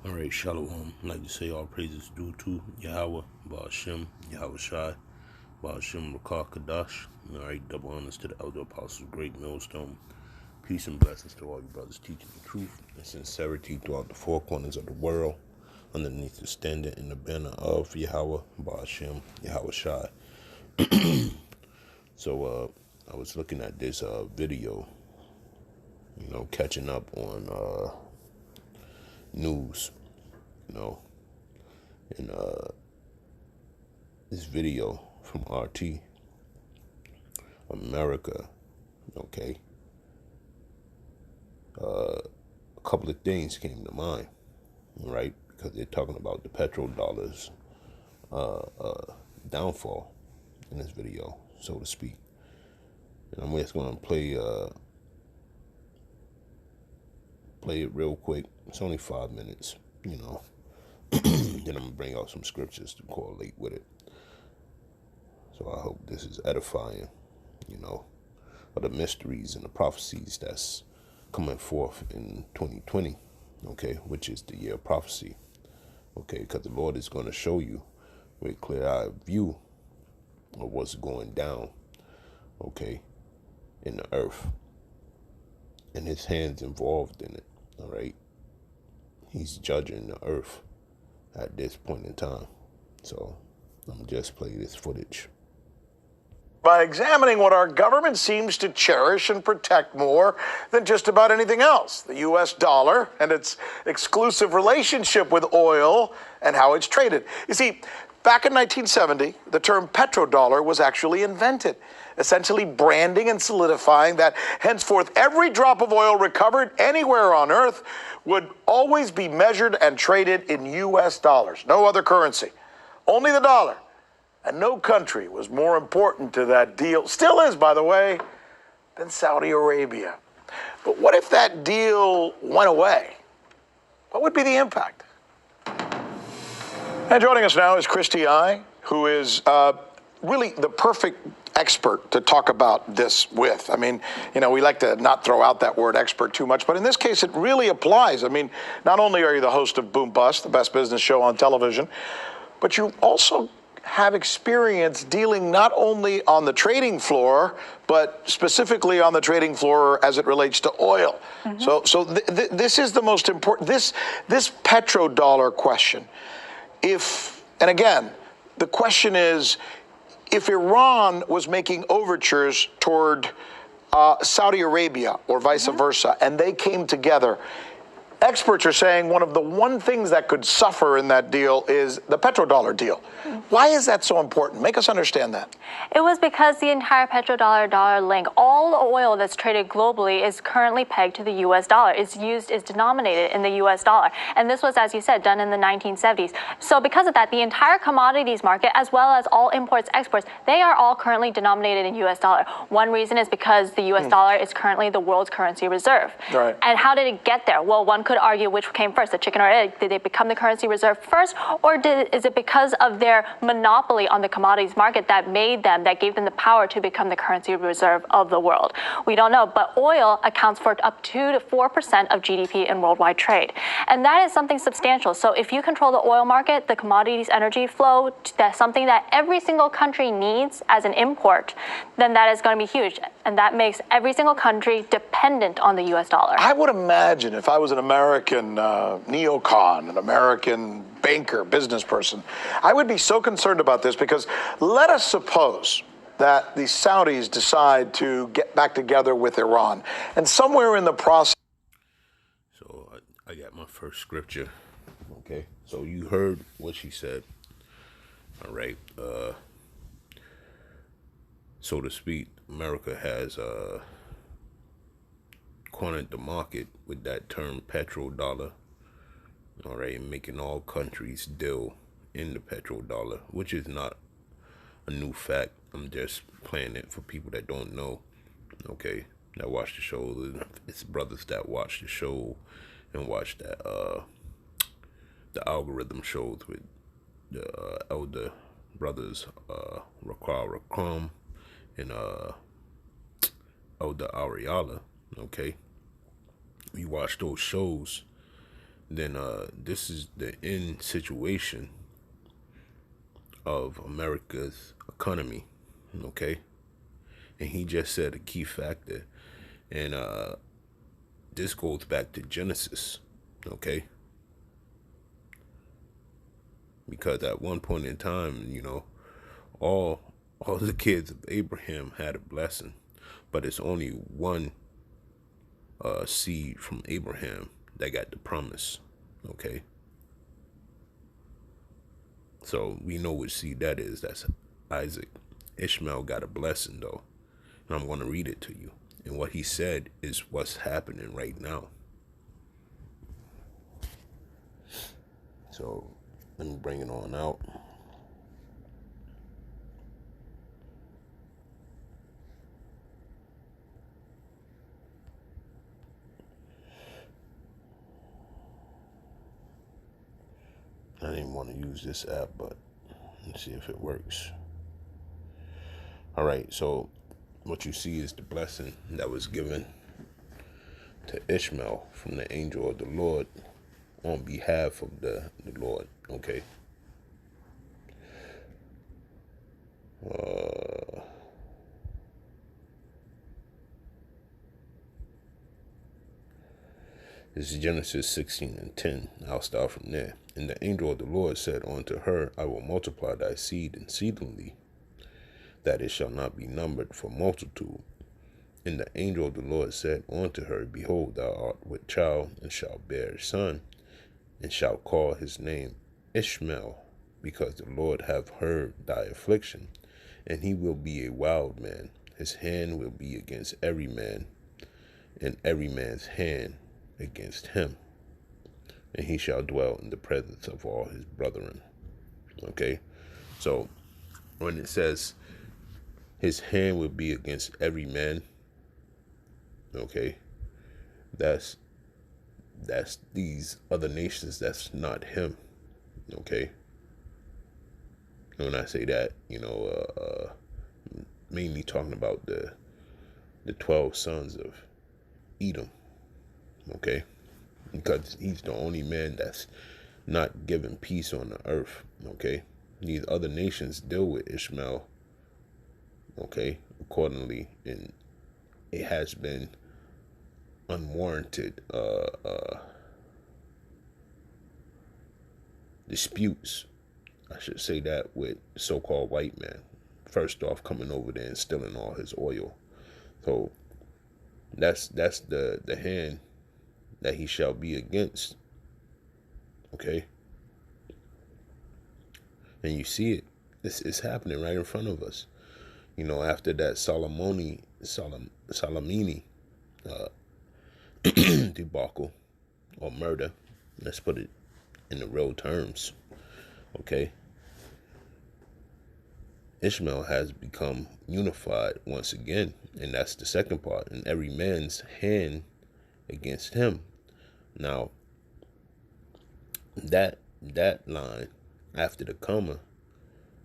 All right, Shalom. I'd like to say all praises due to Yahweh, Ba'ashem, Yahweh Shai, Ba'ashem Rakah Kadash. All right, double honors to the elder apostles, great millstone. Peace and blessings to all you brothers teaching the truth and sincerity throughout the four corners of the world, underneath the standard and the banner of Yahweh, Ba'ashem, Yahweh Shai. So, I was looking at this video, catching up on news, and this video from RT America, okay, a couple of things came to mind, right? Because they're talking about the petrodollar's downfall in this video, so to speak. And I'm just going to play it real quick. It's only 5 minutes, Then I'm going to bring out some scriptures to correlate with it. So I hope this is edifying, of the mysteries and the prophecies that's coming forth in 2020, okay, which is the year of prophecy, okay, because the Lord is going to show you with a clear-eyed view of what's going down, okay, in the earth, and his hands involved in it, all right? He's judging the earth at this point in time. So I'm just playing this footage. By examining what our government seems to cherish and protect more than just about anything else, the U.S. dollar and its exclusive relationship with oil and how it's traded. You see, back in 1970, the term petrodollar was actually invented, essentially branding and solidifying that henceforth every drop of oil recovered anywhere on earth would always be measured and traded in U.S. dollars, no other currency, only the dollar. And no country was more important to that deal, still is, by the way, than Saudi Arabia. But what if that deal went away? What would be the impact? And joining us now is Christy I, who is really the perfect expert to talk about this with. I mean, we like to not throw out that word expert too much, but in this case, it really applies. I mean, not only are you the host of Boom Bust, the best business show on television, but you also have experience dealing not only on the trading floor, but specifically on the trading floor as it relates to oil. Mm-hmm. So this is the most important, this petrodollar question. And again, the question is, if Iran was making overtures toward Saudi Arabia or vice versa, and they came together, experts are saying one things that could suffer in that deal is the petrodollar deal. Why is that so important? Make us understand that. It was because the entire petrodollar link, all the oil that's traded globally is currently pegged to the U.S. dollar. It's denominated in the U.S. dollar. And this was, as you said, done in the 1970s. So because of that, the entire commodities market, as well as all imports, exports, they are all currently denominated in U.S. dollar. One reason is because the U.S. dollar is currently the world's currency reserve. Right. And how did it get there? Well, one could argue which came first, the chicken or egg. Did they become the currency reserve first, or is it because of their monopoly on the commodities market that gave them the power to become the currency reserve of the world? We don't know, but oil accounts for up 2 to 4% of GDP in worldwide trade. And that is something substantial. So if you control the oil market, the commodities energy flow, that's something that every single country needs as an import, then that is going to be huge. And that makes every single country dependent on the US dollar. I would imagine if I was an American neocon, an American banker, business person, I would be so concerned about this, because let us suppose that the Saudis decide to get back together with Iran, and somewhere in the process. So I got my first scripture, okay? So you heard what she said, all right? So to speak, America has cornered the market with that term petrodollar, all right, making all countries deal in the petrodollar, which is not a new fact. I'm just playing it for people that don't know, okay, that watch the show. It's brothers that watch the show and watch that the algorithm shows with the elder brothers Rakah Rakam and Elder Ariala, okay. You watch those shows, then this is the end situation of America's economy, okay? And he just said a key factor, and this goes back to Genesis, okay? Because at one point in time, all the kids of Abraham had a blessing, but it's only one seed from Abraham that got the promise, okay? So we know which seed that is. That's Isaac. Ishmael got a blessing, though. And I'm going to read it to you. And what he said is what's happening right now. So let me bring it on out. I didn't want to use this app, but let's see if it works. All right, so what you see is the blessing that was given to Ishmael from the angel of the Lord on behalf of the Lord, okay? This is Genesis 16:10. I'll start from there. And the angel of the Lord said unto her, I will multiply thy seed exceedingly, that it shall not be numbered for multitude. And the angel of the Lord said unto her, Behold, thou art with child, and shalt bear a son, and shalt call his name Ishmael, because the Lord hath heard thy affliction, and he will be a wild man. His hand will be against every man, and every man's hand against him, and he shall dwell in the presence of all his brethren. Okay, so when it says his hand will be against every man, okay, that's these other nations that's not him. Okay, and when I say that, mainly talking about the 12 sons of Edom. Okay, because he's the only man that's not given peace on the earth. Okay, these other nations deal with Ishmael, okay, accordingly, and it has been unwarranted disputes, I should say, that with so-called white man, first off coming over there and stealing all his oil. So that's the hand that he shall be against. Okay, and you see it. It's happening right in front of us. After that Salamini debacle or murder, let's put it in the real terms. Okay, Ishmael has become unified once again, and that's the second part. And every man's hand against him. Now, that line after the comma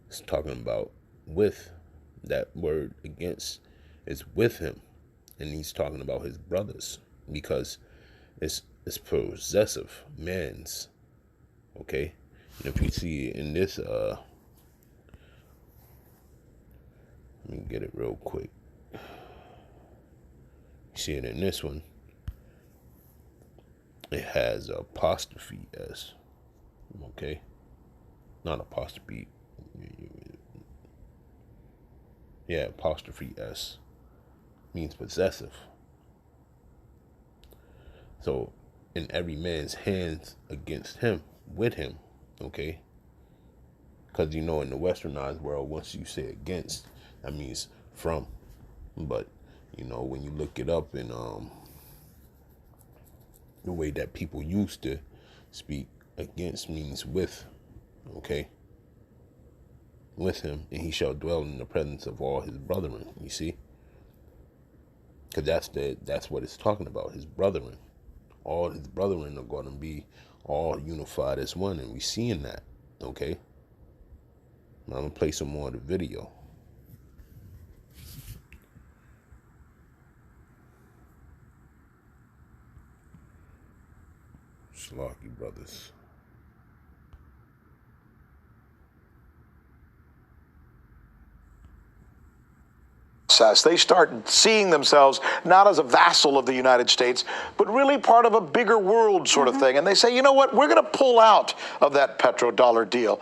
is talking about with. That word against is with him, and he's talking about his brothers, because it's possessive man's. Okay, and if you see in this, let me get it real quick. You see it in this one. It has apostrophe S. Okay, not apostrophe. Yeah, apostrophe S means possessive. So, in every man's hands against him, with him, okay? Because, in the westernized world, once you say against, that means from. But, when you look it up in the way that people used to speak, against means with, okay? With him, and he shall dwell in the presence of all his brethren. You see, because that's what it's talking about. His brethren, all his brethren are going to be all unified as one, and we seeing that. Okay, now I'm gonna play some more of the video. Slocky brothers. They start seeing themselves not as a vassal of the United States, but really part of a bigger world sort of thing. And they say, you know what, we're going to pull out of that petrodollar deal.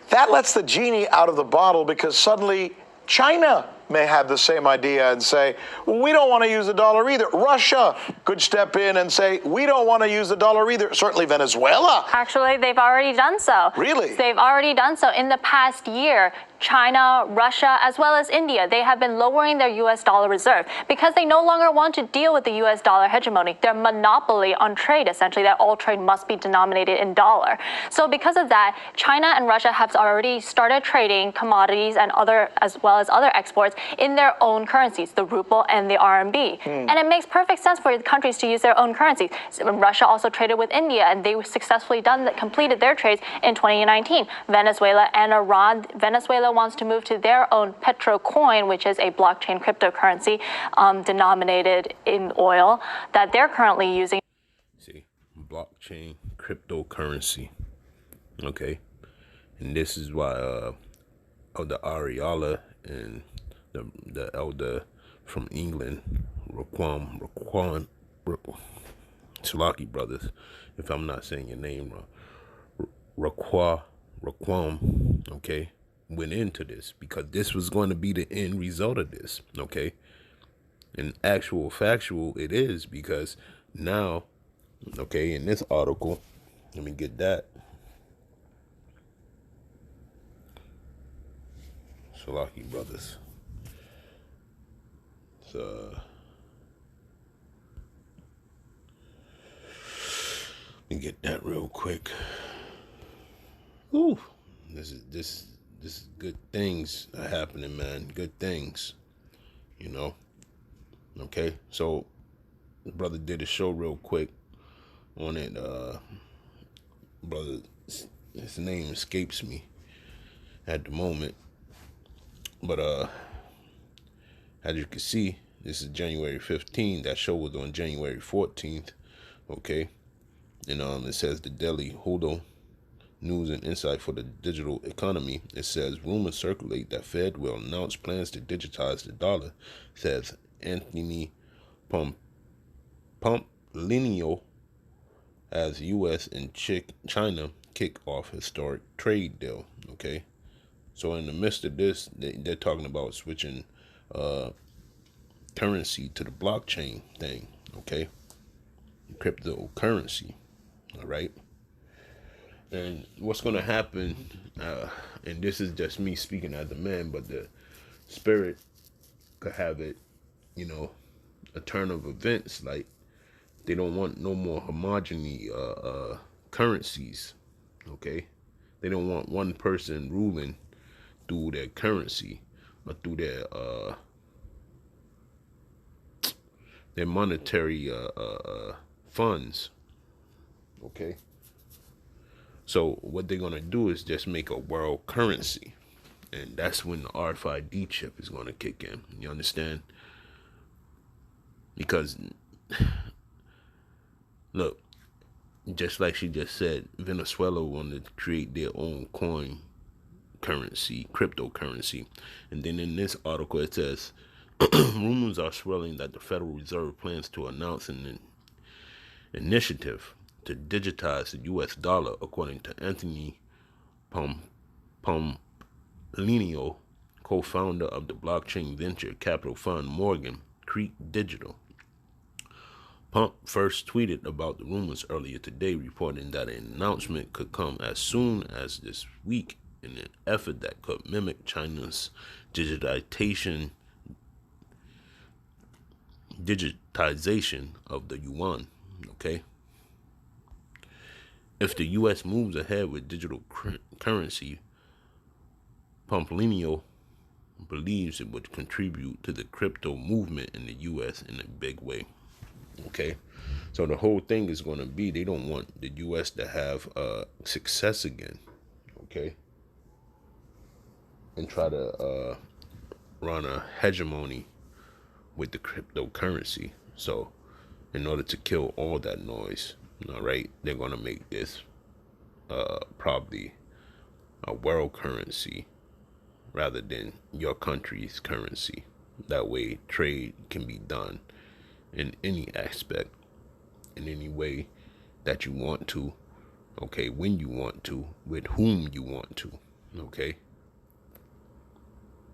That lets the genie out of the bottle because suddenly China may have the same idea and say, we don't want to use the dollar either. Russia could step in and say, we don't want to use the dollar either. Certainly Venezuela. Actually, they've already done so. Really? They've already done so. In the past year, China, Russia, as well as India, they have been lowering their U.S. dollar reserve because they no longer want to deal with the U.S. dollar hegemony. Their monopoly on trade, essentially, that all trade must be denominated in dollar. So because of that, China and Russia have already started trading commodities and as well as other exports in their own currencies, the ruble and the RMB. And it makes perfect sense for the countries to use their own currencies. So Russia also traded with India, and they successfully completed their trades in 2019. Venezuela and Iran. Venezuela wants to move to their own Petro coin, which is a blockchain cryptocurrency denominated in oil that they're currently using. See, blockchain cryptocurrency. Okay. And this is why Elder Ariala and the elder from England, Raquan, Salaki brothers, if I'm not saying your name wrong, Raquan, okay, went into this because this was going to be the end result of this, okay? And factual it is because now, okay, in this article, let me get that. Salaki brothers. So, let me get that real quick. Ooh, this is good things are happening, man. Good things, you know. Okay, so the brother did a show real quick on it. Brother, his name escapes me at the moment, but as you can see, this is January 15th. That show was on January 14th. Okay, and it says the Daily Hudo News and Insight for the Digital Economy. It says rumors circulate that Fed will announce plans to digitize the dollar, says Anthony Pompliano, as U.S. and China kick off historic trade deal. Okay, so in the midst of this, they're talking about switching currency to the blockchain thing. Okay, cryptocurrency. All right. And what's going to happen, and this is just me speaking as a man, but the spirit could have it, a turn of events. Like, they don't want no more homogeny currencies, okay? They don't want one person ruling through their currency or through their monetary funds, okay? So what they're going to do is just make a world currency. And that's when the RFID chip is going to kick in. You understand? Because, look, just like she just said, Venezuela wanted to create their own coin currency, cryptocurrency. And then in this article, it says, rumors are swirling that the Federal Reserve plans to announce an initiative to digitize the U.S. dollar, according to Anthony Pompliano, co-founder of the blockchain venture capital fund Morgan Creek Digital. Pump first tweeted about the rumors earlier today, reporting that an announcement could come as soon as this week in an effort that could mimic China's digitization of the yuan. Okay. If the U.S. moves ahead with digital currency, Pompliano believes it would contribute to the crypto movement in the U.S. in a big way. Okay, so the whole thing is going to be, they don't want the U.S. to have success again. Okay, and try to run a hegemony with the cryptocurrency. So in order to kill all that noise, All right, they're gonna make this probably a world currency rather than your country's currency. That way, trade can be done in any aspect, in any way that you want to. Okay, when you want to, with whom you want to. Okay,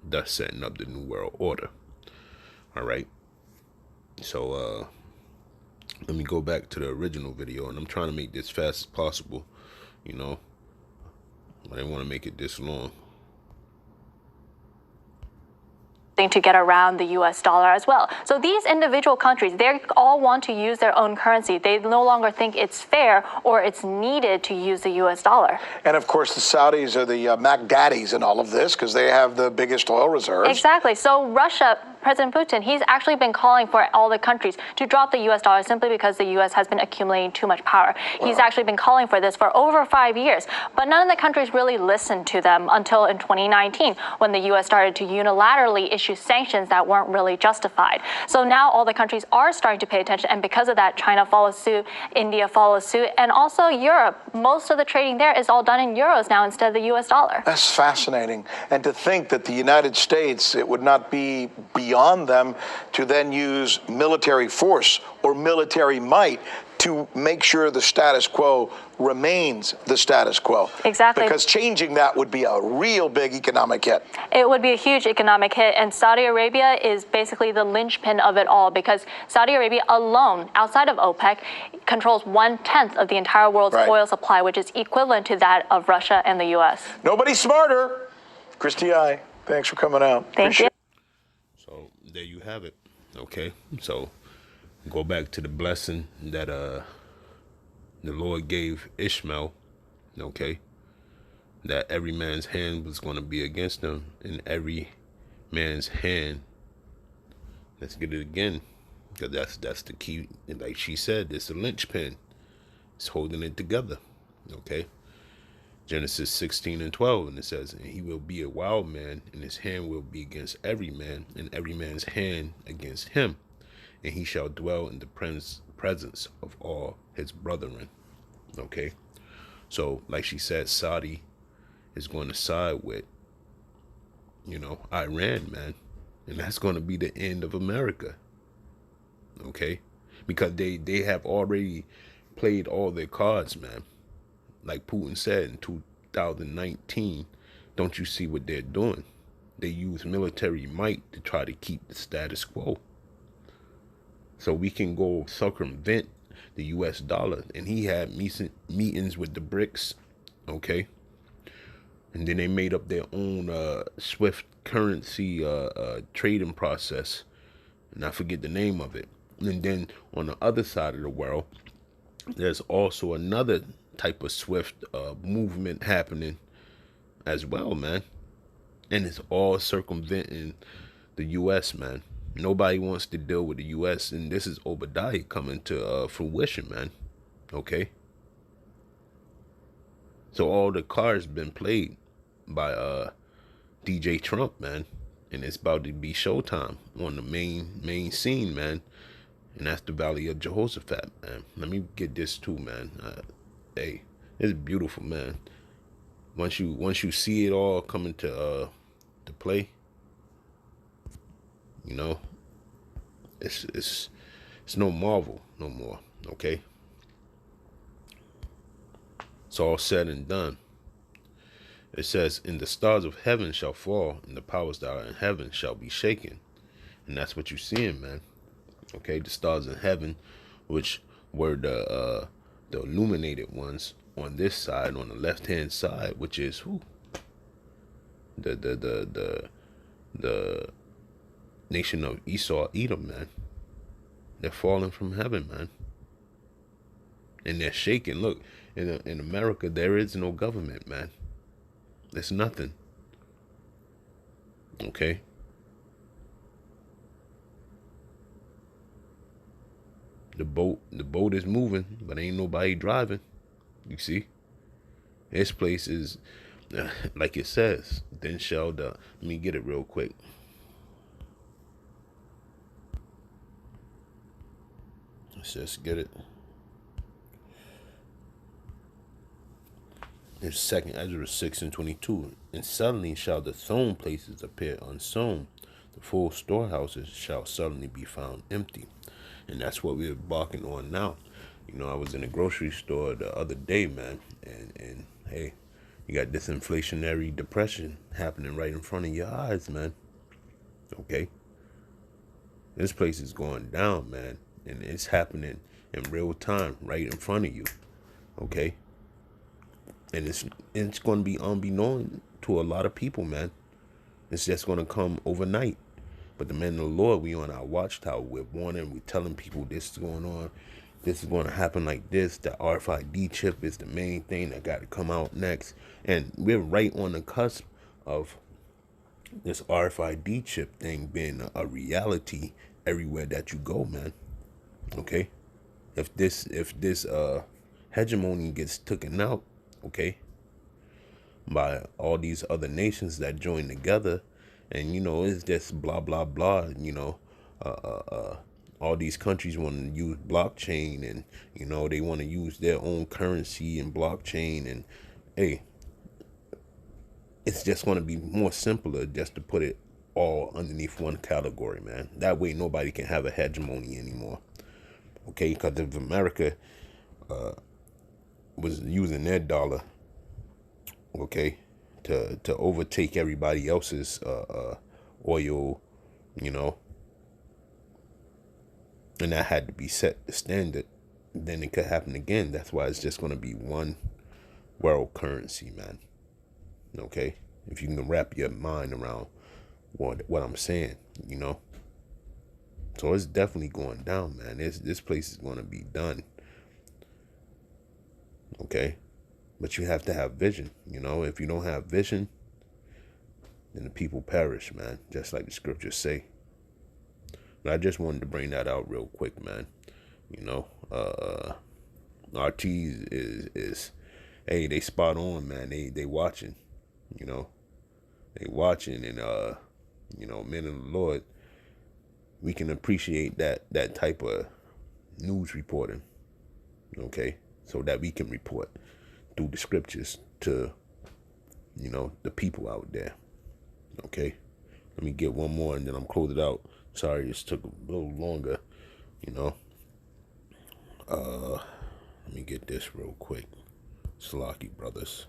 thus setting up the new world order. All right. So let me go back to the original video, and I'm trying to make this fast as possible. You know, I didn't want to make it this long. To get around the US dollar as well. So these individual countries, they all want to use their own currency. They no longer think it's fair or it's needed to use the US dollar. And of course, the Saudis are the Mac Daddies in all of this because they have the biggest oil reserves. Exactly. So Russia, President Putin, he's actually been calling for all the countries to drop the US dollar simply because the US has been accumulating too much power. Wow. He's actually been calling for this for over 5 years, but none of the countries really listened to them until in 2019 when the US started to unilaterally issue sanctions that weren't really justified. So now all the countries are starting to pay attention, and because of that, China follows suit, India follows suit, and also Europe. Most of the trading there is all done in euros now instead of the US dollar. That's fascinating. And to think that the United States, it would not be beyond them to then use military force or military might to make sure the status quo remains the status quo. Exactly. Because changing that would be a real big economic hit. It would be a huge economic hit, and Saudi Arabia is basically the linchpin of it all because Saudi Arabia alone, outside of OPEC, controls 1/10 of the entire world's oil supply, which is equivalent to that of Russia and the US. Nobody smarter. Christy I, thanks for coming out. Thank you. So there you have it. Okay, so go back to the blessing that the Lord gave Ishmael, okay, that every man's hand was going to be against him, and every man's hand, let's get it again, because that's the key. And like she said, it's a linchpin. It's holding it together, okay. Genesis 16:12, and it says, and he will be a wild man, and his hand will be against every man, and every man's hand against him. And he shall dwell in the presence of all his brethren. Okay. So, like she said, Saudi is going to side with, Iran, man. And that's going to be the end of America. Okay. Because they have already played all their cards, man. Like Putin said in 2019, don't you see what they're doing? They use military might to try to keep the status quo. So we can go circumvent the US dollar. And he had meetings with the BRICS, okay? And then they made up their own SWIFT currency trading process. And I forget the name of it. And then on the other side of the world, there's also another type of SWIFT movement happening as well, man. And it's all circumventing the US, man. Nobody wants to deal with the U.S. And this is Obadiah coming to fruition, man. Okay. So all the cards been played by DJ Trump, man. And it's about to be showtime on the main scene, man. And that's the Valley of Jehoshaphat, man. Let me get this too, man. Hey, it's beautiful, man. Once you see it all coming to play, it's no marvel no more, okay? It's all said and done. It says, and the stars of heaven shall fall, and the powers that are in heaven shall be shaken. And that's what you're seeing, man. Okay, the stars in heaven, which were the illuminated ones on this side, on the left-hand side, which is the nation of Esau, Edom, man. They're falling from heaven, man. And they're shaking. Look, in America, there is no government, man. There's nothing. Okay? The boat is moving, but ain't nobody driving. You see? This place is, like it says, then shall the, let me get it real quick. Let's just get it. There's second Ezra 6:22. And suddenly shall the sown places appear unsown. The full storehouses shall suddenly be found empty. And that's what we're embarking on now. You know, I was in a grocery store the other day, man, and hey, you got this inflationary depression happening right in front of your eyes, man. Okay? This place is going down, man. And it's happening in real time, right in front of you. Okay? And it's going to be unbeknown to a lot of people, man. It's just going to come overnight. But the men of the Lord, we on our watchtower. We're warning, we're telling people this is going on. This is going to happen like this. The RFID chip is the main thing that got to come out next. And we're right on the cusp of this RFID chip thing being a reality everywhere that you go, man. Okay? If this hegemony gets taken out, okay, by all these other nations that join together, and you know, it's just blah blah blah, you know, all these countries want to use blockchain, and you know, they want to use their own currency and blockchain, and hey, it's just going to be more simpler just to put it all underneath one category, man. That way nobody can have a hegemony anymore. Okay, because if America was using their dollar, okay, to overtake everybody else's oil, you know, and that had to be set the standard, then it could happen again. That's why it's just going to be one world currency, man. Okay, if you can wrap your mind around what I'm saying, you know. So it's definitely going down, man. This place is going to be done. Okay, but you have to have vision. You know, if you don't have vision, then the people perish, man. Just like the scriptures say. But I just wanted to bring that out real quick, man. You know, RT is hey, they spot on, man. They watching. You know, they watching, and you know, men of the Lord, we can appreciate that type of news reporting, okay, so that we can report through the scriptures to, you know, the people out there. Okay, let me get one more and then I'm close it out. Sorry, this took a little longer, you know. Let me get this real quick. Slocky brothers.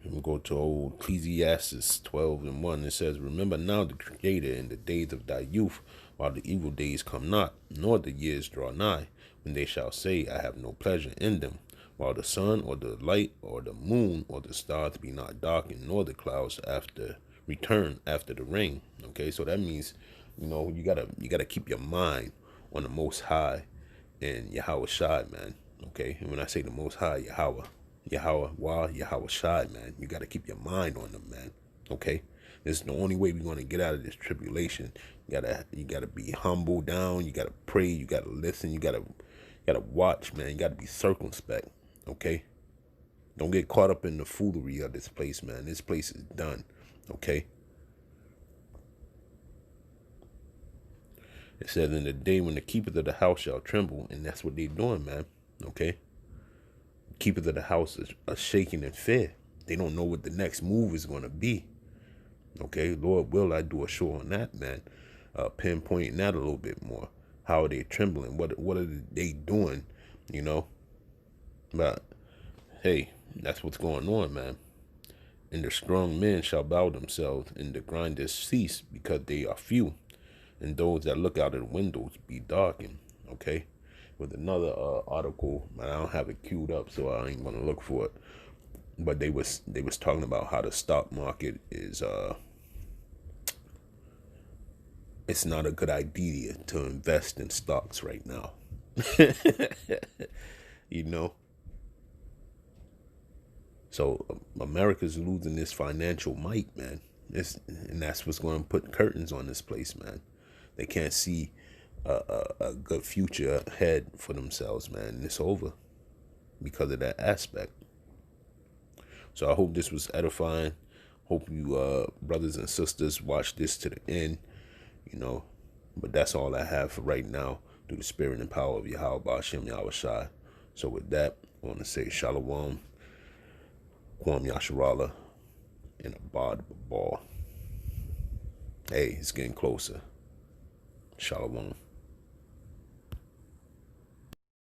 We'll go to old Ecclesiastes 12:1. It says, remember now the Creator in the days of thy youth, while the evil days come not, nor the years draw nigh, when they shall say, I have no pleasure in them, while the sun or the light or the moon or the stars be not darkened, nor the clouds return after the rain. Okay, so that means, you know, you gotta keep your mind on the Most High and Yahweh Shai, man. Okay, and when I say the Most High, Yahweh Shai, man. You got to keep your mind on them, man. Okay, this is the only way we're going to get out of this tribulation. You gotta be humble down. You gotta pray. You gotta listen. You gotta watch, man. You gotta be circumspect. Okay, don't get caught up in the foolery of this place, man. This place is done. Okay. It says, in the day when the keepers of the house shall tremble, and that's what they're doing, man. Okay. Keepers of the house are shaking in fear. They don't know what the next move is going to be. Okay, Lord will, I do a show on that, man. Pinpointing that a little bit more. How are they trembling? What are they doing? You know. But hey, that's what's going on, man. And the strong men shall bow themselves, and the grinders cease, because they are few, and those that look out of the windows be darkened. Okay. With another article, and I don't have it queued up, so I ain't gonna look for it. But they was talking about how the stock market is it's not a good idea to invest in stocks right now. You know. So America's losing this financial might, man. And that's what's going to put curtains on this place, man. They can't see a good future ahead for themselves, man. And it's over because of that aspect. So I hope this was edifying. Hope you brothers and sisters watch this to the end, you know. But that's all I have for right now through the spirit and power of Yahweh Ba'ashem Yahushai. So with that, I want to say Shalom, Kwam Yasharala, and Abad Babal. Hey, it's getting closer. Shalom.